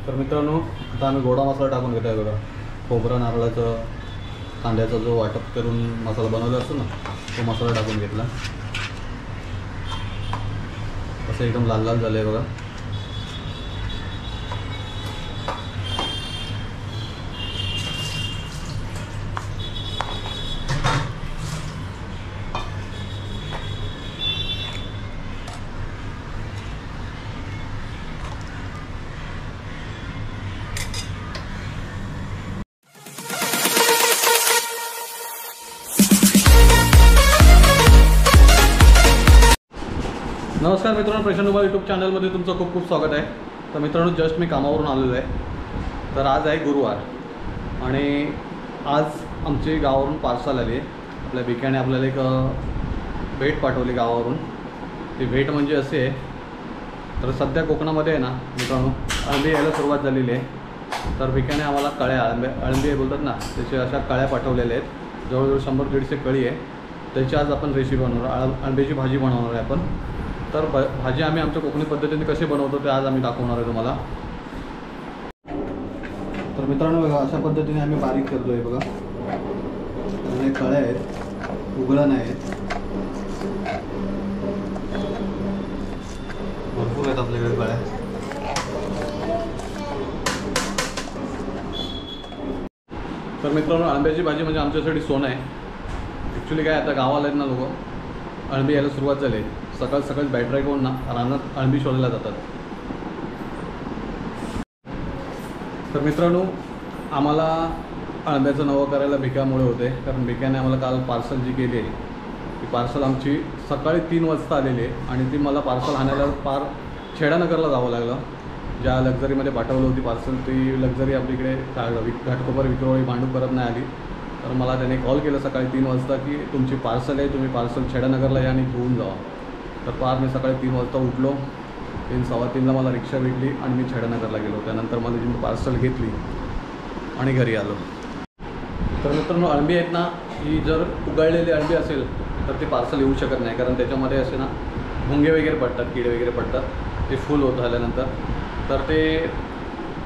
तर मित्रांनो, आता आम्ही गोडा मसाला टाकून घेतो आहे बघा. खोबरं, नारळाचं, कांद्याचा जो वाटप करून मसाला बनवला असतो ना, तो मसाला टाकून घेतला. असं एकदम लाल लाल झालं आहे बघा. नमस्कार मित्रांनो, प्रशांत यूट्यूब चॅनलमध्ये तुमचं खूप खूप स्वागत आहे. तर मित्रांनो, जस्ट मी कामावरून आलेलो आहे. तर आज आहे गुरुवार आणि आज आमची गावावरून पार्सल आली आहे. आपल्या बिक्याने आपल्याला एक भेट पाठवली गावावरून. ती भेट म्हणजे अशी आहे, तर सध्या कोकणामध्ये आहे ना मित्रांनो, अळंबी यायला सुरुवात झालेली आहे. तर बिक्याने आम्हाला कळ्या अळंबी बोलतात ना, त्याचे अशा कळ्या पाठवलेल्या आहेत. जवळजवळ 100-150 कळी आहे. त्याची आज आपण रेसिपी बनवणार, अळंबीची भाजी बनवणार आहे आपण. तर भाजी आम्ही आमच्या कोकणी पद्धतीने कशी बनवतो ते आज आम्ही दाखवणार आहे तुम्हाला. तर मित्रांनो बघा, अशा पद्धतीने आम्ही बारीक करतो आहे बघा. हे कळ्या आहेत, उघडण आहेत, भरपूर आहेत आपल्याकडे कळ्या. तर मित्रांनो, अळंब्याची भाजी म्हणजे आमच्यासाठी सोनं आहे. ॲक्च्युली काय, आता गावाला आहेत ना लोक, अळंबी यायला सुरुवात झाली आहे. सकाळ सकाळी बॅटरी घेऊन ना रानात अळंबी शोधायला जातात. तर मित्रांनो, आम्हाला अळंब्याचं नवं करायला भिकामुळे होते. कारण भिक्याने आम्हाला काल पार्सल जी केली आहे, ती पार्सल आमची सकाळी 3 वाजता आलेली आहे. आणि ती मला पार्सल आणायला पार छेडानगरला जावं लागलं. ज्या लक्झरीमध्ये पाठवलं होती पार्सल, ती लक्झरी आपलीकडे घाटकोपर विक्रोळी भांडूपपर्यंत नाही आली. तर मला त्याने कॉल केलं सकाळी 3 वाजता की तुमची पार्सल आहे, तुम्ही पार्सल छेडानगरला या आणि घेऊन जावा. तर पार मी सकाळी 3 वाजता उठलो. 3-3:15ला मला रिक्षा भेटली आणि मी छेडानगरला गेलो. त्यानंतर मला जी पार्सल घेतली आणि घरी आलो. तर मित्रांनो, अळंबी आहेत ना, ही जर उगाळलेली अळंबी असेल तर ते पार्सल येऊ शकत नाही. कारण त्याच्यामध्ये असे ना भुंगे वगैरे पडतात, किडे वगैरे पडतात. ते फुल होत झाल्यानंतर तर ते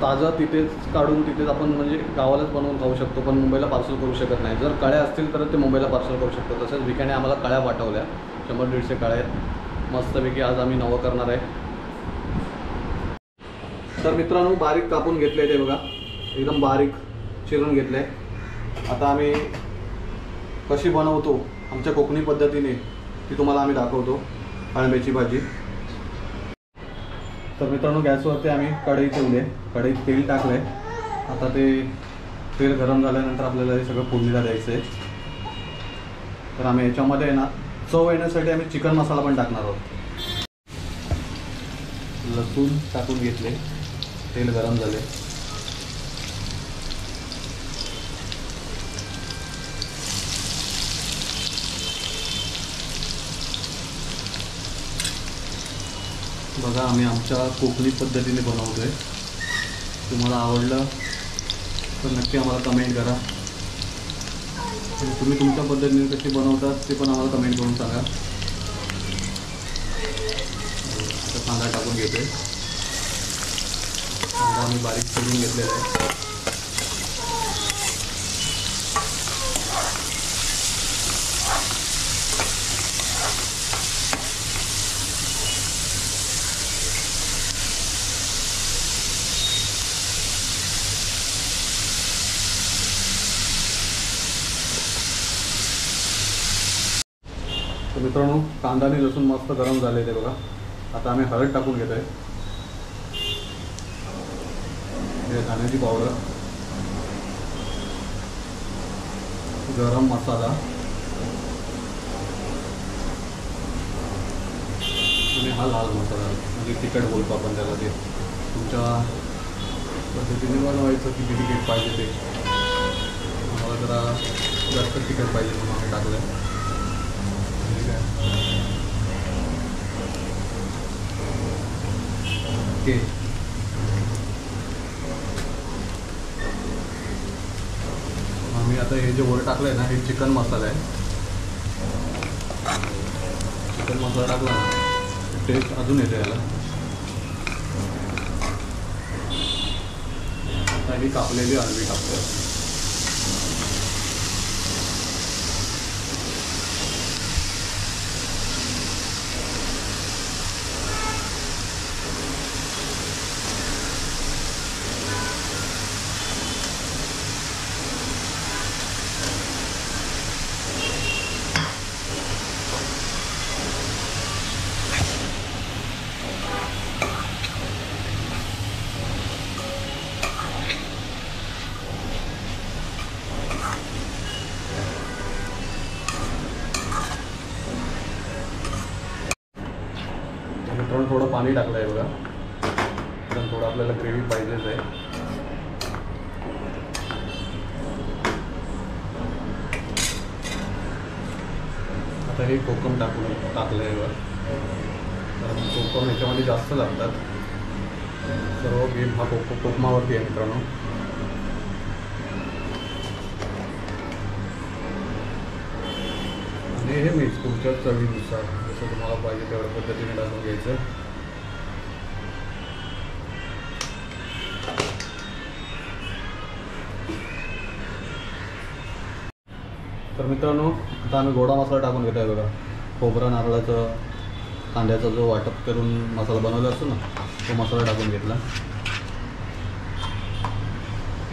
ताजं तिथेच काढून तिथेच आपण म्हणजे गावालाच बनवून खाऊ शकतो, पण मुंबईला पार्सल करू शकत नाही. जर कळ्या असतील तर ते मुंबईला पार्सल करू शकतो. तसंच विकाने आम्हाला कळ्या पाठवल्या, 100-150 कळ्या आहेत. मस्तपैकी आज आम्ही नवं करणार आहे. तर मित्रांनो, बारीक कापून घेतले ते बघा, एकदम बारीक चिरून घेतले. आता आम्ही कशी बनवतो आमच्या कोकणी पद्धतीने ती तुम्हाला आम्ही दाखवतो, अळंब्याची भाजी. तर मित्रांनो, गॅसवरती आम्ही कढई ठेवली आहे. कढईत तेल टाकलं आहे. आता ते तेल गरम झाल्यानंतर आपल्याला हे सगळं फोडणीला द्यायचं आहे. तर आम्ही याच्यामध्ये ना चव येण्यासाठी आम्ही चिकन मसाला पण टाकणार आहोत. लसूण टाकून घेतले, तेल गरम झाले. बघा, आम्ही आमच्या कोकणी पद्धतीने बनवतोय. तुम्हाला आवडलं तर नक्की आम्हाला कमेंट करा. आणि तुम्ही तुमच्या पद्धतीने कशी बनवतात ते पण आम्हाला कमेंट करून सांगा. आता कांदा टाकून घेतोय. कांदा आम्ही बारीक चिरून घेतलेला आहे. तर मित्रांनो, कांदा आणि लसूण मस्त गरम झाले ते बघा. आता आम्ही हळद टाकून घेतोय, धण्याची पावडर, गरम मसाला आणि हा लाल मसाला, म्हणजे तिखट बोलतो आपण त्याला. ते तुमच्या पद्धतीने बनवायचं किती तिखट पाहिजे ते. आम्हाला जरा जास्त तिखट पाहिजे म्हणून आम्ही टाकलं. ओके, आम्ही आता हे जे वर टाकलं आहे ना, हे चिकन मसाला आहे. चिकन मसाला टाकला ना, टेस्ट अजून येते याला. ही कापलेली अळंबी टाकतो. थोडं पाणी टाकलं आहे बघा, पण थोडं आपल्याला ग्रेव्ही पाहिजेच आहे. आता हे कोकम टाकलं आहे बघा, कारण कोकम ह्याच्यामध्ये जास्त लागतात. सर्व गेम हा कोकमावरती आहे मित्रांनो. आणि हे मीठ तुमच्या चवीनुसार जसं तुम्हाला पाहिजे तेवढ्या पद्धतीने टाकून घ्यायचं. तर मित्रांनो आता आम्ही गोडा मसाला टाकून घेतो आहे बघा. खोबरा नारळाचं कांद्याचा जो वाटप करून मसाला बनवला असतो ना, तो मसाला टाकून घेतला.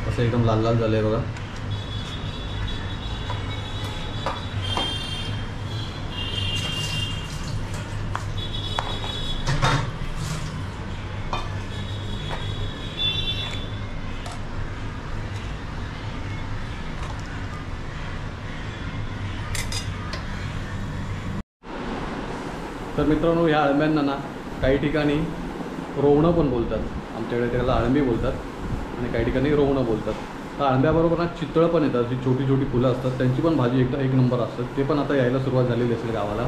असं एकदम लाल लाल झालं आहे बघा. तर मित्रांनो ह्या अळंब्यांना ना काही ठिकाणी रोवणं पण बोलतात. आमच्याकडे त्याला अळंबी बोलतात आणि काही ठिकाणी रोवणं बोलतात. तर अळंब्याबरोबर ना चितळं पण येतात, जी छोटी छोटी फुलं असतात, त्यांची पण भाजी एक नंबर असतात. ते पण आता यायला सुरुवात झालेली असेल गावाला.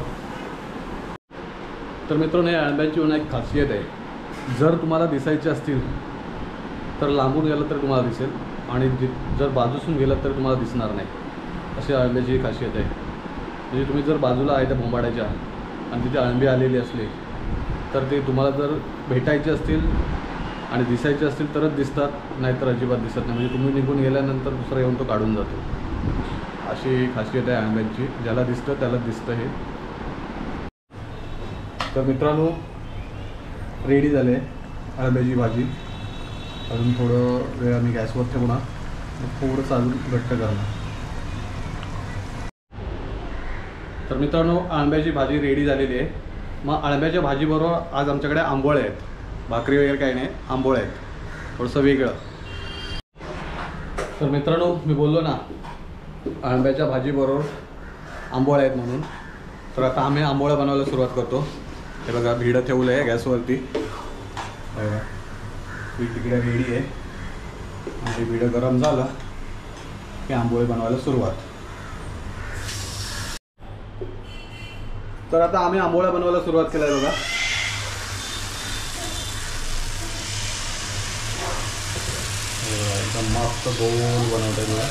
तर मित्रांनो या अळंब्यांची पण एक खासियत आहे. जर तुम्हाला दिसायचे असतील तर लांबून गेलं तर तुम्हाला दिसेल, आणि जर बाजूसून गेलं तर तुम्हाला दिसणार नाही. अशी अळंब्याची एक खासियत आहे. म्हणजे तुम्ही जर बाजूला आहे त्या बोंबाड्याच्या आणि तिथे अळंबी आलेली असली तर ते तुम्हाला जर भेटायचे असतील आणि दिसायचे असतील तरच दिसतात, नाहीतर अजिबात दिसत नाही. म्हणजे तुम्ही निघून गेल्यानंतर दुसरा येऊन तो काढून जातो. अशी खासियत आहे अळंब्यांची. ज्याला दिसतं त्याला दिसतं हे. तर मित्रांनो रेडी झाले अळंब्याची भाजी. अजून थोडं वेळ आम्ही गॅसवर ठेवणार, थोडंसं अजून घट्ट करणार. तर मित्रांनो अळंब्याची भाजी रेडी झालेली आहे. मग अळंब्याच्या भाजीबरोबर आज आमच्याकडे आंबोळे आहेत. भाकरी वगैरे काही नाही, आंबोळे आहेत, थोडंसं वेगळं. तर मित्रांनो मी बोललो ना अळंब्याच्या भाजीबरोबर आंबोळे आहेत म्हणून. तर आता आम्ही आंबोळ्या बनवायला सुरुवात करतो. हे बघा भिडं ठेवलं आहे गॅसवरती. बघा पीठ तिकडे रेडी आहे. आणि भिडं गरम झालं की आंबोळे बनवायला सुरुवात. तर आता आम्ही आंबोळ्या बनवायला सुरुवात केलं आहे बघा. एकदम मस्त गोल बनवत आहे बघा.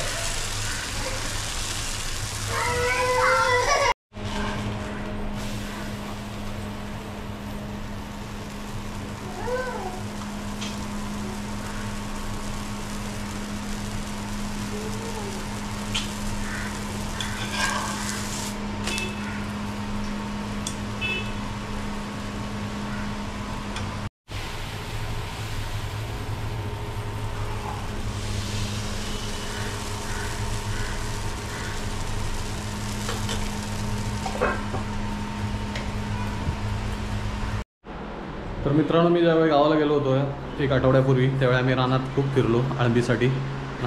तर मित्रांनो मी ज्यावेळी गावाला गेलो होतो 1 आठवड्यापूर्वी, त्यावेळी आम्ही रानात खूप फिरलो अळंबीसाठी.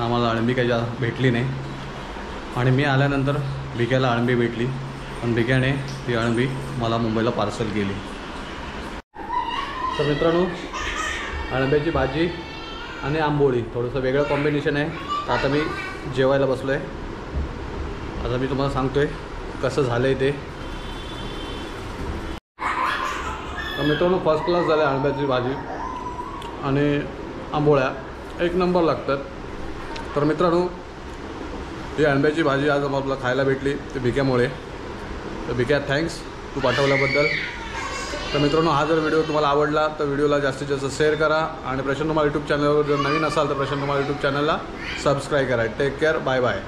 आम्हाला अळंबी काही भेटली नाही. आणि मी आल्यानंतर भिक्याला अळंबी भेटली, पण भिक्याने ती अळंबी मला मुंबईला पार्सल केली. तर मित्रांनो अळंब्याची भाजी आणि आंबोळी थोडंसं वेगळं कॉम्बिनेशन आहे. तर आता मी जेवायला बसलो आहे. आता मी तुम्हाला सांगतो आहे कसं झालं आहे ते. तर मित्रांनो फर्स्ट क्लास झालं आहे अळंब्याची भाजी आणि आंबोळ्या एक नंबर लागतात. तर मित्रांनो ही अळंब्याची भाजी आज आम्हाला खायला भेटली ते भिक्यामुळे. तर भिक्या थँक्स तू पाठवल्याबद्दल. तर मित्रांनो, हा जर व्हिडिओ तुम्हाला आवडला तर व्हिडिओला जास्तीत जास्त शेअर करा आणि प्रशांत धुमाळ यूट्यूब चॅनलवर जर नवीन असाल तर प्रशांत धुमाळ यूट्यूब चॅनलला सबस्क्राईब करा. Take care. Bye bye.